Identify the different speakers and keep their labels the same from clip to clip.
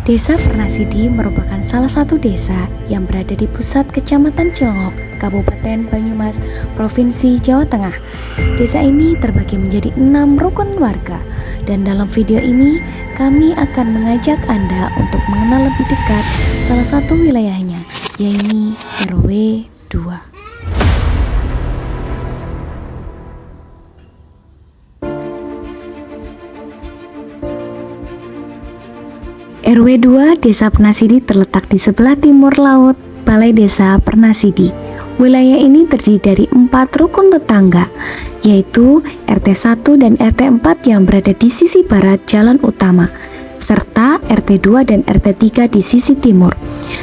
Speaker 1: Desa Pernasidi merupakan salah satu desa yang berada di pusat Kecamatan Cilongok, Kabupaten Banyumas, Provinsi Jawa Tengah. Desa ini terbagi menjadi 6 rukun warga, dan dalam video ini kami akan mengajak Anda untuk mengenal lebih dekat salah satu wilayahnya, yaitu RW 2. RW 2 Desa Pernasidi terletak di sebelah timur laut Balai Desa Pernasidi. Wilayah ini terdiri dari 4 rukun tetangga, yaitu RT 1 dan RT 4 yang berada di sisi barat jalan utama, serta RT 2 dan RT 3 di sisi timur,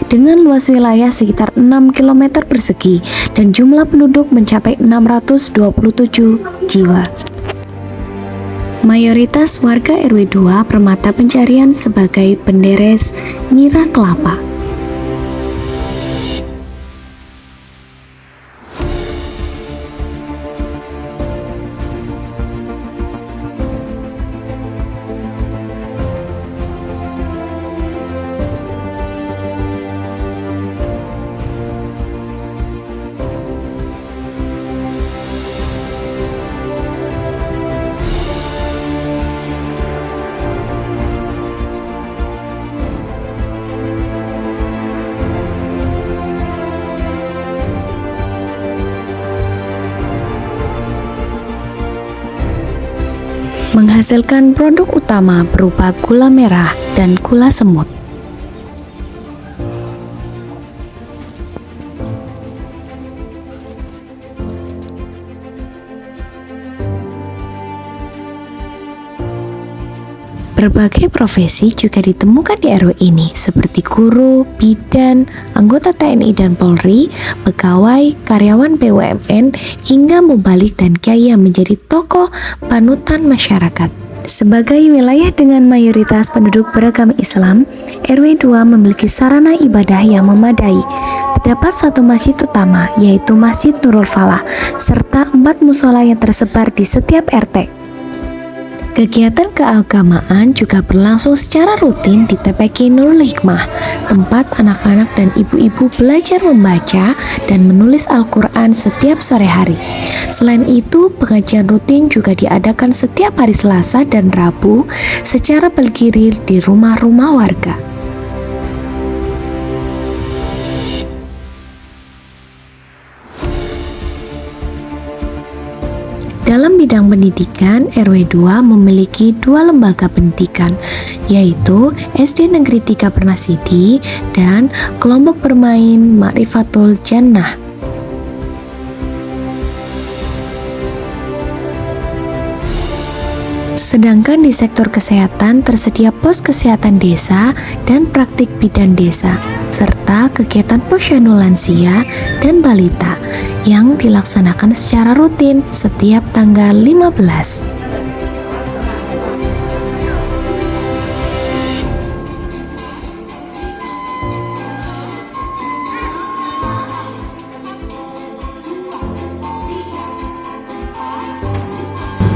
Speaker 1: dengan luas wilayah sekitar 6 km persegi dan jumlah penduduk mencapai 627 jiwa. Mayoritas warga RW 2 bermata pencarian sebagai penderes nira kelapa. Menghasilkan produk utama berupa gula merah dan gula semut. Berbagai profesi juga ditemukan di RW ini, seperti guru, bidan, anggota TNI dan Polri, pegawai, karyawan BUMN, hingga mubalik dan kiai yang menjadi tokoh panutan masyarakat. Sebagai wilayah dengan mayoritas penduduk beragama Islam, RW 2 memiliki sarana ibadah yang memadai. Terdapat satu masjid utama, yaitu Masjid Nurul Falah, serta 4 musola yang tersebar di setiap RT. Kegiatan keagamaan juga berlangsung secara rutin di TPQ Nurul Hikmah, tempat anak-anak dan ibu-ibu belajar membaca dan menulis Al-Quran setiap sore hari. Selain itu, pengajian rutin juga diadakan setiap hari Selasa dan Rabu secara bergilir di rumah-rumah warga. Dalam bidang pendidikan, RW 2 memiliki 2 lembaga pendidikan, yaitu SD Negeri 3 Pernasidi dan kelompok bermain Ma'rifatul Jannah. Sedangkan di sektor kesehatan tersedia pos kesehatan desa dan praktik bidan desa, serta kegiatan posyandu lansia dan balita yang dilaksanakan secara rutin setiap tanggal 15.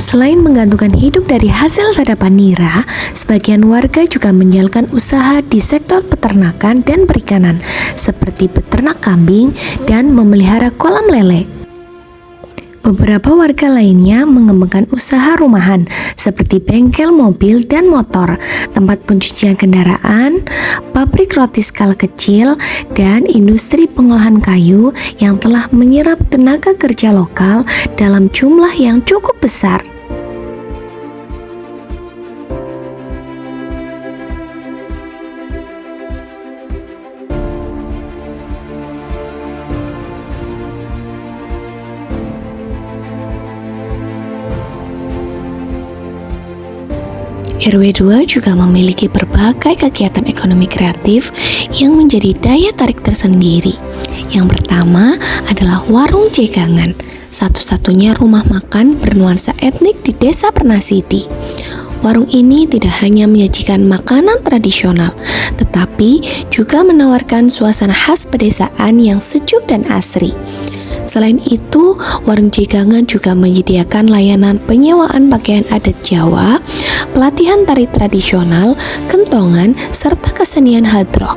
Speaker 1: Selain menggantungkan hidup dari hasil sadapan nira, sebagian warga juga menjalankan usaha di sektor peternakan dan perikanan, seperti peternak kambing dan memelihara kolam lele. Beberapa warga lainnya mengembangkan usaha rumahan, seperti bengkel mobil dan motor, tempat pencucian kendaraan, pabrik roti skala kecil, dan industri pengolahan kayu yang telah menyerap tenaga kerja lokal dalam jumlah yang cukup besar. RW 2 juga memiliki berbagai kegiatan ekonomi kreatif yang menjadi daya tarik tersendiri. Yang pertama adalah warung jegangan, satu-satunya rumah makan bernuansa etnik di Desa Pernasidi. Warung ini tidak hanya menyajikan makanan tradisional, tetapi juga menawarkan suasana khas pedesaan yang sejuk dan asri. Selain itu, warung Jegangan juga menyediakan layanan penyewaan pakaian adat Jawa, pelatihan tari tradisional, kentongan, serta kesenian hadroh.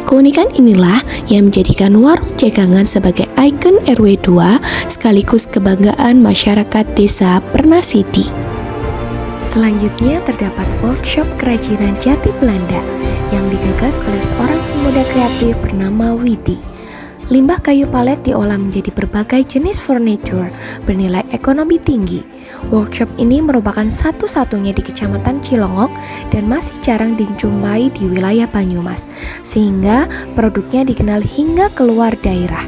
Speaker 1: Keunikan inilah yang menjadikan warung Jegangan sebagai ikon RW 2 sekaligus kebanggaan masyarakat desa Pernasidi. Selanjutnya terdapat workshop kerajinan jati Belanda yang digagas oleh seorang pemuda kreatif bernama Widi. Limbah kayu palet diolah menjadi berbagai jenis furniture bernilai ekonomi tinggi. Workshop ini merupakan satu-satunya di Kecamatan Cilongok dan masih jarang dijumpai di wilayah Banyumas, sehingga produknya dikenal hingga keluar daerah.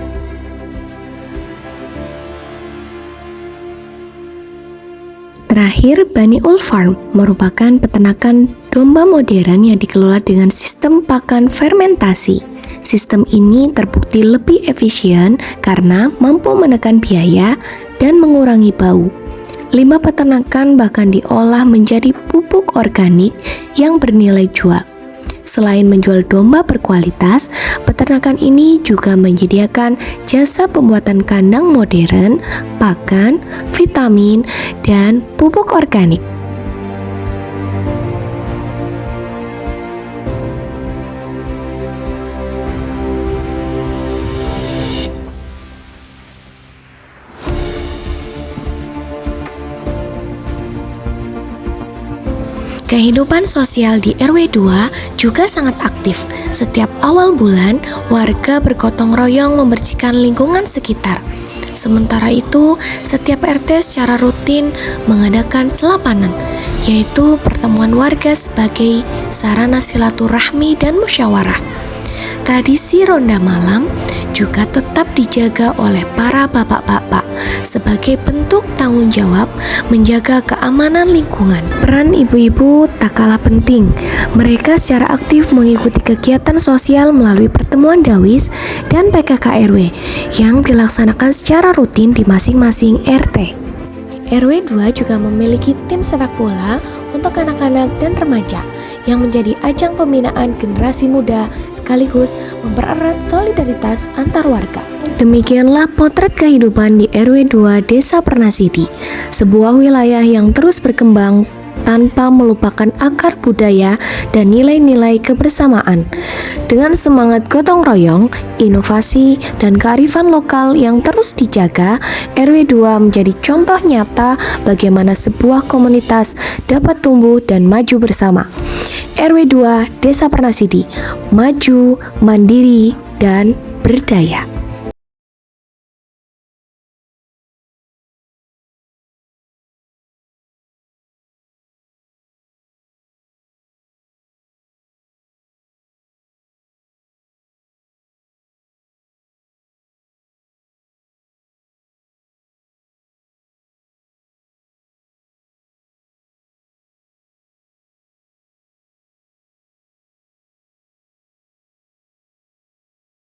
Speaker 1: Terakhir, Bani Ul Farm merupakan peternakan domba modern yang dikelola dengan sistem pakan fermentasi. Sistem ini terbukti lebih efisien karena mampu menekan biaya dan mengurangi bau. Limbah peternakan bahkan diolah menjadi pupuk organik yang bernilai jual. Selain menjual domba berkualitas, peternakan ini juga menyediakan jasa pembuatan kandang modern, pakan, vitamin, dan pupuk organik. Kehidupan sosial di RW 2 juga sangat aktif. Setiap awal bulan, warga bergotong royong membersihkan lingkungan sekitar. Sementara itu, setiap RT secara rutin mengadakan selapanan, yaitu pertemuan warga sebagai sarana silaturahmi dan musyawarah. Tradisi ronda malam juga tetap dijaga oleh para bapak-bapak sebagai bentuk tanggung jawab menjaga keamanan lingkungan. Peran ibu-ibu tak kalah penting. Mereka secara aktif mengikuti kegiatan sosial melalui pertemuan Dawis dan PKK RW yang dilaksanakan secara rutin di masing-masing RT. RW 2 juga memiliki tim sepak bola untuk anak-anak dan remaja yang menjadi ajang pembinaan generasi muda sekaligus mempererat solidaritas antar warga. Demikianlah potret kehidupan di RW 2 Desa Pernasidi, sebuah wilayah yang terus berkembang tanpa melupakan akar budaya dan nilai-nilai kebersamaan. Dengan semangat gotong royong, inovasi, dan kearifan lokal yang terus dijaga, RW 2 menjadi contoh nyata bagaimana sebuah komunitas dapat tumbuh dan maju bersama. RW 2 Desa Pernasidi, maju, mandiri, dan berdaya.